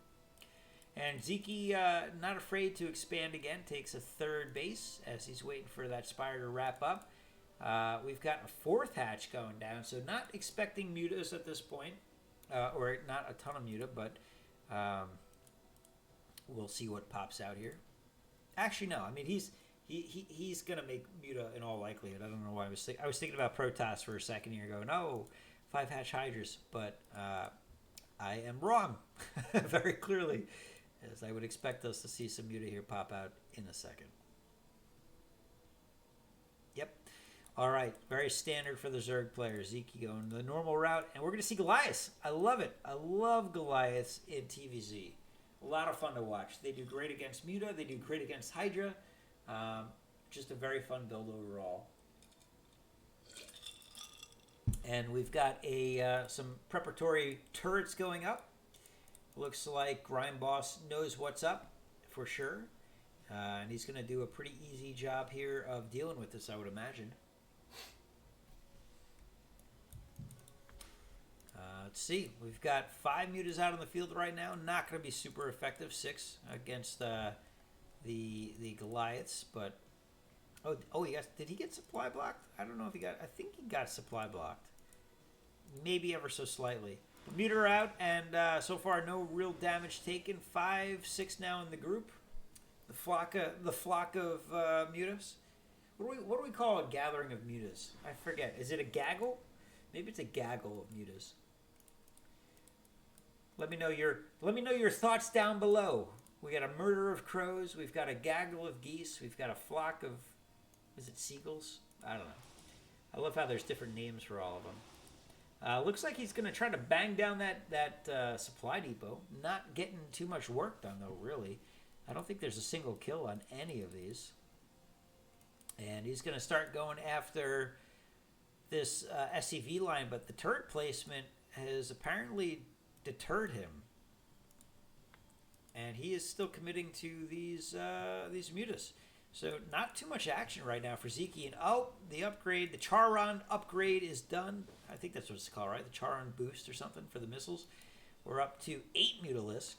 And Zeke, not afraid to expand again, takes a 3rd base as he's waiting for that Spire to wrap up. We've got a 4th hatch going down, so not expecting mutas at this point, or not a ton of muta, but we'll see what pops out here. Actually, no. I mean, he's gonna make muta in all likelihood. I don't know why I was thinking about Protoss for a second here, going, no, 5 hatch Hydras, but I am wrong, very clearly, as I would expect us to see some muta here pop out in a second. Yep. All right, very standard for the Zerg players. Zeke going the normal route, and we're going to see Goliaths. I love it. I love Goliaths in TVZ. A lot of fun to watch. They do great against muta. They do great against Hydra. Just a very fun build overall. And we've got some preparatory turrets going up. Looks like Grime Boss knows what's up for sure. And he's going to do a pretty easy job here of dealing with this, I would imagine. Let's see. We've got 5 mutas out on the field right now. Not going to be super effective. 6 against the Goliaths, but did he get supply blocked? I don't know if he got. I think he got supply blocked. Maybe ever so slightly. Muta are out, and so far no real damage taken. 5, 6 now in the group. The flock of mutas. What do we call a gathering of mutas? I forget. Is it a gaggle? Maybe it's a gaggle of mutas. Let me know your thoughts down below. We got a murder of crows. We've got a gaggle of geese. We've got a flock of, is it seagulls? I don't know. I love how there's different names for all of them. Looks like he's going to try to bang down that supply depot. Not getting too much work done, though, really. I don't think there's a single kill on any of these. And he's going to start going after this SCV line, but the turret placement has apparently deterred him. and he is still committing to these mutas. So not too much action right now for Zeke. And the upgrade, the Charon upgrade is done. I think that's what it's called, right? The Charon boost or something for the missiles. We're up to 8 Mutalisk,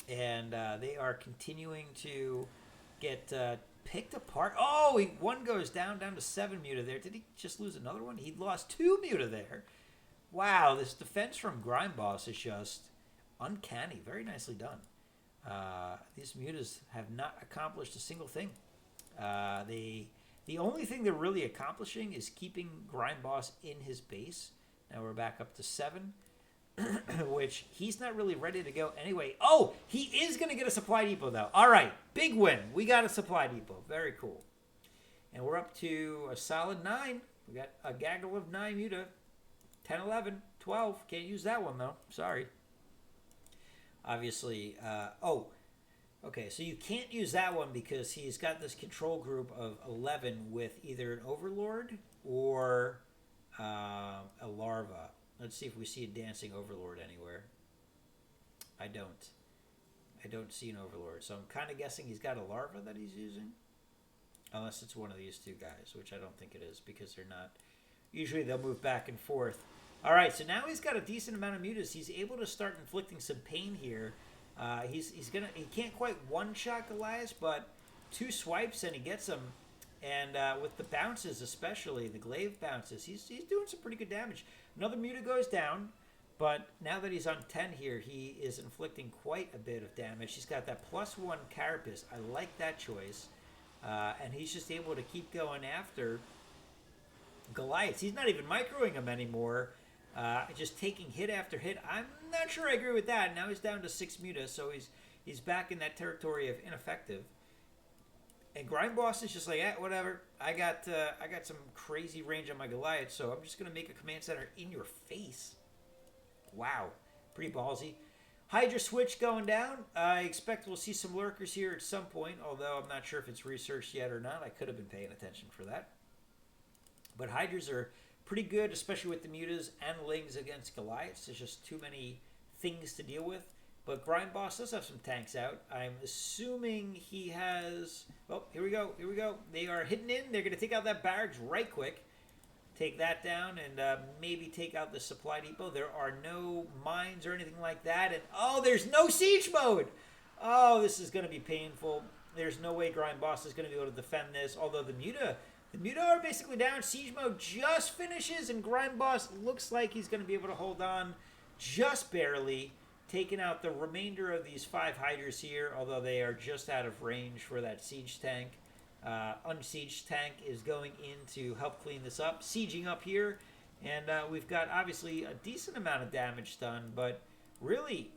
and they are continuing to get picked apart. Oh, one goes down to 7 Muta there. Did he just lose another one? He lost 2 Muta there. Wow, this defense from Grime Boss is just uncanny. Very nicely done. These mutas have not accomplished a single thing. The only thing they're really accomplishing is keeping Grime Boss in his base. Now we're back up to 7, which he's not really ready to go anyway. Oh, he is going to get a supply depot, though. All right, big win. We got a supply depot. Very cool. And we're up to a solid 9. We got a gaggle of 9 muta. 10, 11, 12. Can't use that one, though. Sorry. Obviously, okay, so you can't use that one because he's got this control group of 11 with either an Overlord or a Larva. Let's see if we see a dancing Overlord anywhere. I don't see an Overlord, so I'm kind of guessing he's got a Larva that he's using. Unless it's one of these two guys, which I don't think it is because they're not. Usually they'll move back and forth. All right, so now he's got a decent amount of mutas. He's able to start inflicting some pain here. He can't quite one-shot Goliath, but 2 swipes and he gets him. And with the bounces, especially the glaive bounces, he's doing some pretty good damage. Another muta goes down, but now that he's on 10 here, he is inflicting quite a bit of damage. He's got that +1 carapace. I like that choice, and he's just able to keep going after Goliaths. He's not even microing him anymore. Just taking hit after hit. I'm not sure I agree with that. Now he's down to 6 muta, so he's back in that territory of ineffective. And Grime Boss is just like, whatever. I got some crazy range on my Goliath, so I'm just gonna make a command center in your face. Wow, pretty ballsy. Hydra switch going down. I expect we'll see some lurkers here at some point, although I'm not sure if it's researched yet or not. I could have been paying attention for that. But Hydras are pretty good, especially with the mutas and lings against Goliaths. There's just too many things to deal with. But Grime Boss does have some tanks out. I'm assuming he has... Oh, here we go. They are hitting in. They're going to take out that barracks right quick. Take that down and maybe take out the supply depot. There are no mines or anything like that. And, oh, there's no siege mode. Oh, this is going to be painful. There's no way Grime Boss is going to be able to defend this. Although the muta are basically down. Siege mode just finishes, and Grime Boss looks like he's going to be able to hold on just barely, taking out the remainder of these 5 Hydras here, although they are just out of range for that siege tank. Unsieged tank is going in to help clean this up. Sieging up here, and we've got, obviously, a decent amount of damage done, but really,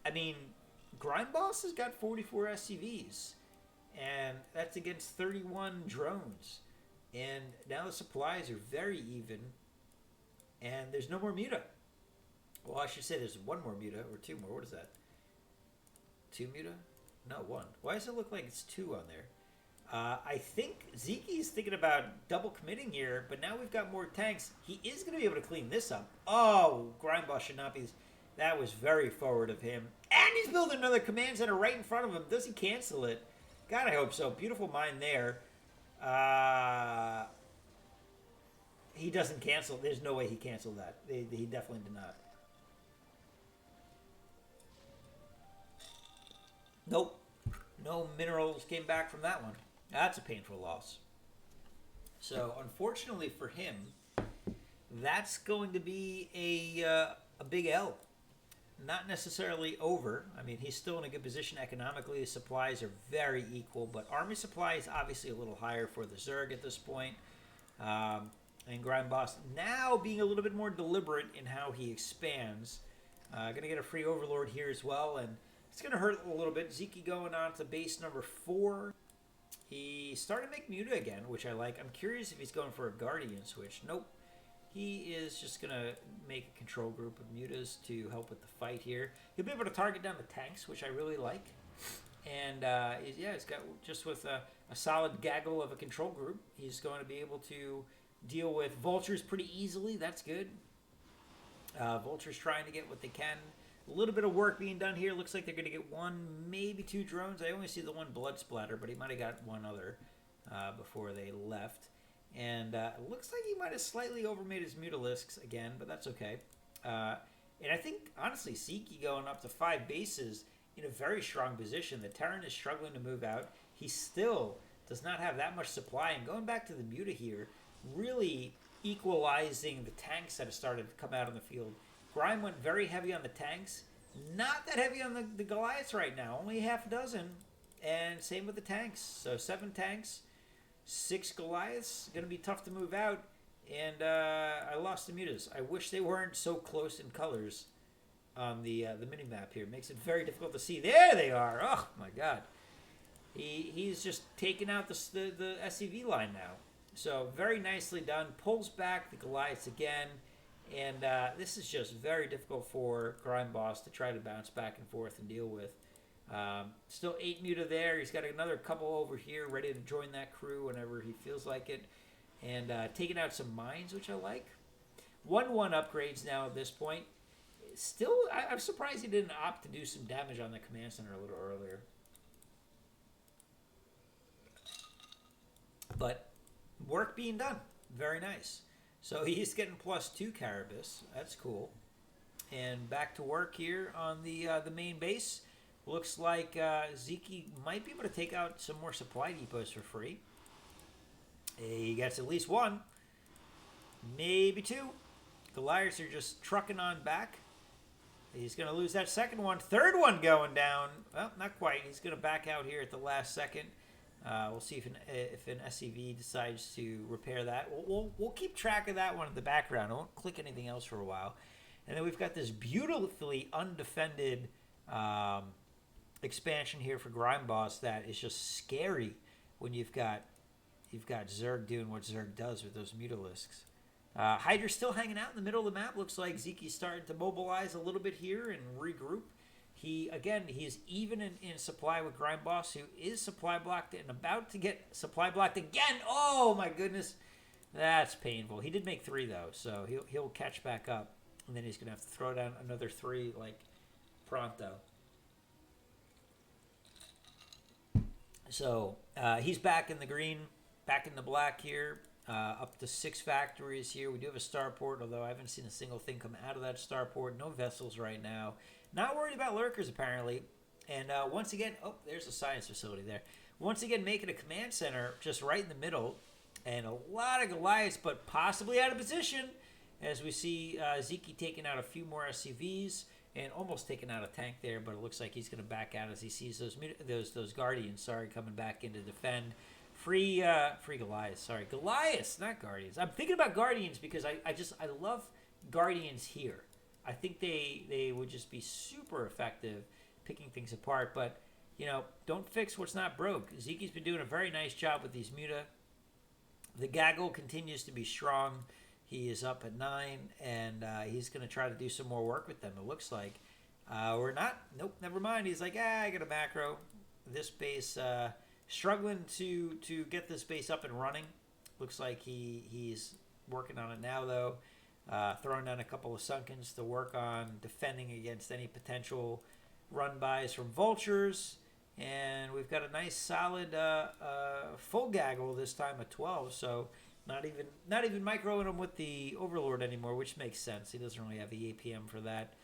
I mean, Grime Boss has got 44 SCVs, and that's against 31 drones. And now the supplies are very even, and there's no more muta. Well, I should say there's 1 more muta, or 2 more. What is that? 2 muta? No, 1. Why does it look like it's 2 on there? I think Zeke's thinking about double committing here, but now we've got more tanks. He is going to be able to clean this up. Oh, Grime Boss should not be... That was very forward of him. And he's building another command center right in front of him. Does he cancel it? God, I hope so. Beautiful mine there. He doesn't cancel. There's no way he canceled that. He definitely did not. Nope. No minerals came back from that one. That's a painful loss. So, unfortunately for him, that's going to be a big L. Not necessarily over. I mean, he's still in a good position economically. His supplies are very equal, but army supplies obviously a little higher for the Zerg at this point. And Grime Boss now being a little bit more deliberate in how he expands. Going to get a free Overlord here as well, and it's going to hurt a little bit. Zeke going on to base number 4. He started to make Muta again, which I like. I'm curious if he's going for a Guardian switch. Nope. He is just going to make a control group of mutas to help with the fight here. He'll be able to target down the tanks, which I really like. And, yeah, he's got just with a solid gaggle of a control group, he's going to be able to deal with vultures pretty easily. That's good. Vultures trying to get what they can A little bit of work being done here. Looks like they're going to get one, maybe two drones. I only see the one blood splatter, but he might have got one other before they left. And it looks like he might have slightly overmade his Mutalisks again, but that's okay. And I think, honestly, Ziki going up to 5 bases in a very strong position. The Terran is struggling to move out. He still does not have that much supply. And going back to the Muta here, really equalizing the tanks that have started to come out on the field. Grime went very heavy on the tanks. Not that heavy on the Goliaths right now. Only half a dozen. And same with the tanks. So 7 tanks, 6 Goliaths. Going to be tough to move out. And I lost the Mutas. I wish they weren't so close in colors on the mini-map here. It makes it very difficult to see. There they are. Oh, my God. He's just taking out the SCV line now. So very nicely done. Pulls back the Goliaths again. And this is just very difficult for Grime Boss to try to bounce back and forth and deal with. Still 8 Muta there. He's got another couple over here ready to join that crew whenever he feels like it. And taking out some mines, which I like. 1-1 upgrades now at this point. Still, I'm surprised he didn't opt to do some damage on the command center a little earlier. But work being done. Very nice. So he's getting +2 Carabus. That's cool. And back to work here on the main base. Looks like Ziki might be able to take out some more supply depots for free. He gets at least 1. Maybe 2. Goliaths are just trucking on back. He's going to lose that second one. Third one going down. Well, not quite. He's going to back out here at the last second. We'll see if an SCV decides to repair that. We'll keep track of that one in the background. I won't click anything else for a while. And then we've got this beautifully undefended expansion here for Grime Boss that is just scary when you've got Zerg doing what Zerg does with those Mutalisks. Hydra's still hanging out in the middle of the map. Looks like Ziki's starting to mobilize a little bit here and regroup. He's even in supply with Grime Boss, who is supply blocked and about to get supply blocked again. Oh my goodness, that's painful. He did make 3 though, so he'll catch back up, and then he's gonna have to throw down another 3 like pronto. So he's back in the green, back in the black here. Up to 6 factories here. We do have a starport, although I haven't seen a single thing come out of that starport. No vessels right now. Not worried about lurkers, apparently. And once again, oh, there's a science facility there. Once again, making a command center just right in the middle. And a lot of Goliaths, but possibly out of position. As we see Ziki taking out a few more SCVs and almost taking out a tank there. But it looks like he's going to back out as he sees those Guardians, coming back in to defend. Free Goliaths. Sorry, Goliaths, not Guardians. I'm thinking about Guardians because I love Guardians here. I think they would just be super effective picking things apart. But, don't fix what's not broke. Ziki's been doing a very nice job with these Muta. The Gaggle continues to be strong. He is up at 9, and he's going to try to do some more work with them, it looks like. We're not. Nope, never mind. He's like, I got a macro. This base... struggling to get this base up and running. Looks like he's working on it now, though. Throwing down a couple of Sunkens to work on defending against any potential run-bys from Vultures. And we've got a nice, solid full Gaggle this time at 12. So not even microing him with the Overlord anymore, which makes sense. He doesn't really have the APM for that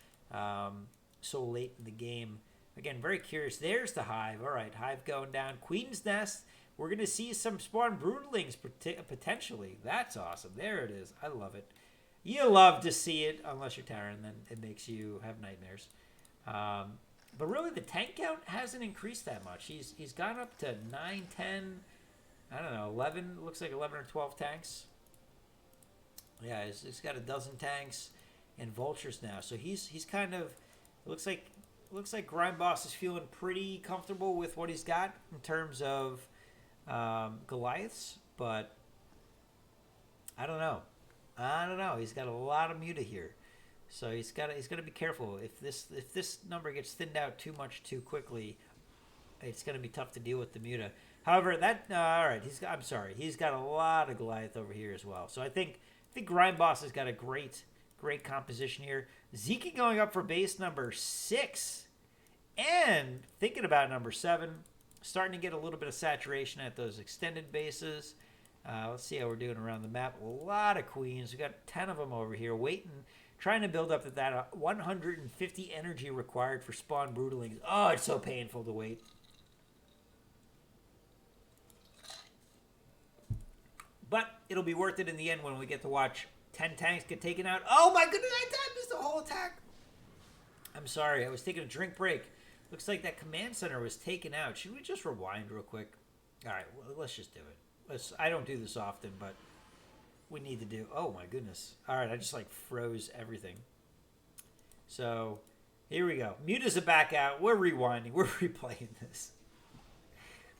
so late in the game. Again, very curious. There's the Hive. All right, Hive going down. Queen's Nest. We're going to see some spawn Broodlings potentially. That's awesome. There it is. I love it. You love to see it, unless you're Terran, then it makes you have nightmares. But really, the tank count hasn't increased that much. He's gone up to 9, 10, I don't know, 11. Looks like 11 or 12 tanks. Yeah, he's got a dozen tanks and Vultures now. So he's kind of, looks like Grime Boss is feeling pretty comfortable with what he's got in terms of Goliaths, but I don't know. He's got a lot of Muta here, so he's got to be careful. If this number gets thinned out too much too quickly, it's going to be tough to deal with the Muta. However, all right. He's got a lot of Goliath over here as well. So I think Grime Boss has got a great Great composition here. Zeke going up for base number 6. And thinking about number 7. Starting to get a little bit of saturation at those extended bases. Let's see how we're doing around the map. A lot of queens. We got 10 of them over here waiting. Trying to build up to that 150 energy required for spawn brutalings. Oh, it's so painful to wait. But it'll be worth it in the end when we get to watch 10 tanks get taken out. Oh my goodness, I missed the whole attack. I'm sorry, I was taking a drink break. Looks like that command center was taken out. Should we just rewind real quick? All right, well, let's just do it. I don't do this often, but we need to do. Oh my goodness. All right, I just like froze everything. So here we go. Muta's a back out. We're rewinding. We're replaying this.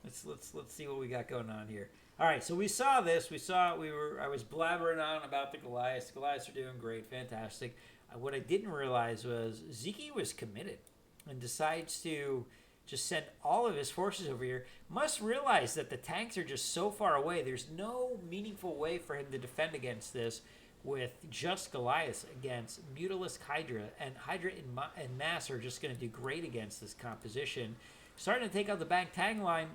Let's see what we got going on here. All right, so we saw this. I was blabbering on about the Goliaths. The Goliaths are doing great, fantastic. What I didn't realize was Zeke was committed and decides to just send all of his forces over here. Must realize that the tanks are just so far away. There's no meaningful way for him to defend against this with just Goliaths against Mutalisk Hydra. And Hydra in mass are just going to do great against this composition. Starting to take out the bank tank line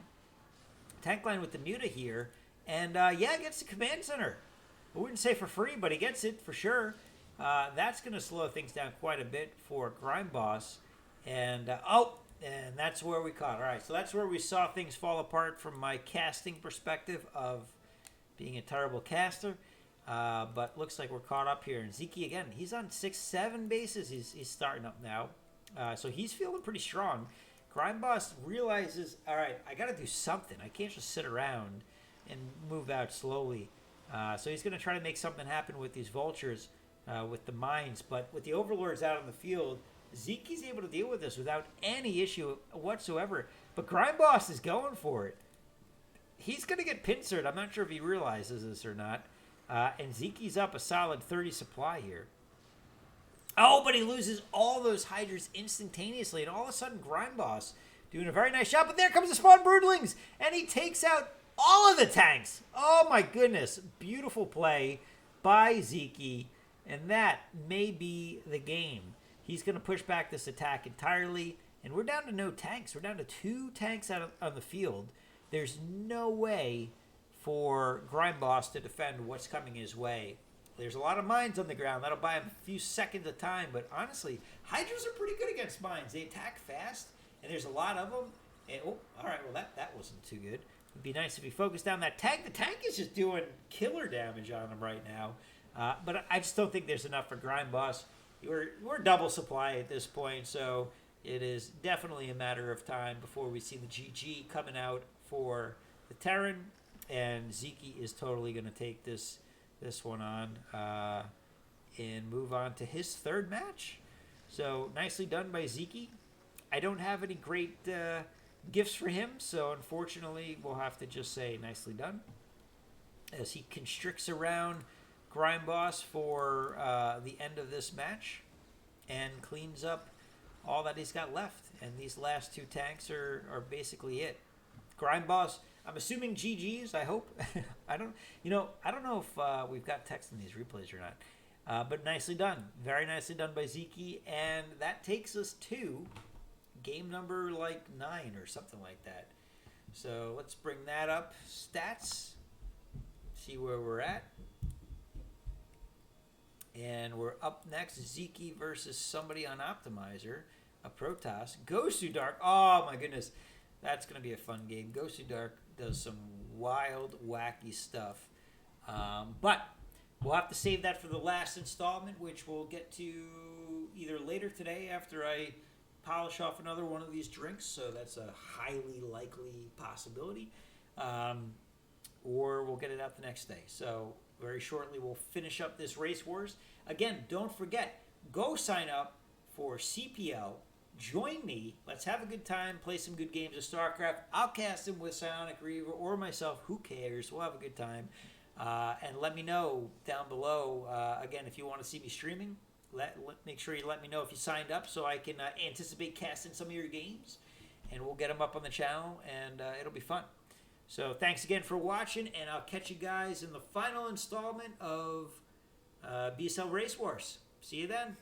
with the Muta here. And, gets the command center. I wouldn't say for free, but he gets it for sure. That's going to slow things down quite a bit for Grime Boss. And, and that's where we caught. All right, so that's where we saw things fall apart from my casting perspective of being a terrible caster. But looks like we're caught up here. And Zeke, again, he's on 6-7 bases. He's starting up now. So he's feeling pretty strong. Grime Boss realizes, all right, I got to do something. I can't just sit around and move out slowly. So he's going to try to make something happen with these vultures, with the mines. But with the overlords out in the field, Zeke is able to deal with this without any issue whatsoever. But Grime Boss is going for it. He's going to get pincered. I'm not sure if he realizes this or not. And Zeke's up a solid 30 supply here. Oh, but he loses all those Hydras instantaneously. And all of a sudden, Grime Boss doing a very nice job. But there comes the spawn Broodlings. And he takes out all of the tanks. Oh, my goodness. Beautiful play by Zeke. And that may be the game. He's going to push back this attack entirely. And we're down to no tanks. We're down to 2 tanks out on the field. There's no way for Grime Boss to defend what's coming his way. There's a lot of mines on the ground. That'll buy him a few seconds of time. But honestly, Hydras are pretty good against mines. They attack fast, and there's a lot of them. And, oh, all right, well, that wasn't too good. It'd be nice if he focused down that tank. The tank is just doing killer damage on him right now. But I just don't think there's enough for Grime Boss. We're double supply at this point, so it is definitely a matter of time before we see the GG coming out for the Terran. And Zeke is totally going to take this one on and move on to his 3rd match. So nicely done by Zeke. I don't have any great gifts for him, so unfortunately we'll have to just say nicely done as he constricts around Grime Boss for the end of this match and cleans up all that he's got left. And these last 2 tanks are basically it. Grime Boss, I'm assuming GG's, I hope. I don't know if we've got text in these replays or not. But nicely done. Very nicely done by Zeke. And that takes us to game number 9 or something like that. So let's bring that up. Stats. See where we're at. And we're up next. Zeke versus somebody on Optimizer. A Protoss. Goes to Dark. Oh my goodness. That's going to be a fun game. Goes to Dark does some wild, wacky stuff. But we'll have to save that for the last installment, which we'll get to either later today after I polish off another one of these drinks. So that's a highly likely possibility. Or we'll get it out the next day. So very shortly, we'll finish up this Race Wars. Again, don't forget, go sign up for CPL. Join me. Let's have a good time. Play some good games of StarCraft. I'll cast them with Psionic Reaver or myself. Who cares? We'll have a good time. And let me know down below. Again, if you want to see me streaming, make sure you let me know if you signed up so I can anticipate casting some of your games. And we'll get them up on the channel, and it'll be fun. So thanks again for watching, and I'll catch you guys in the final installment of BSL Race Wars. See you then.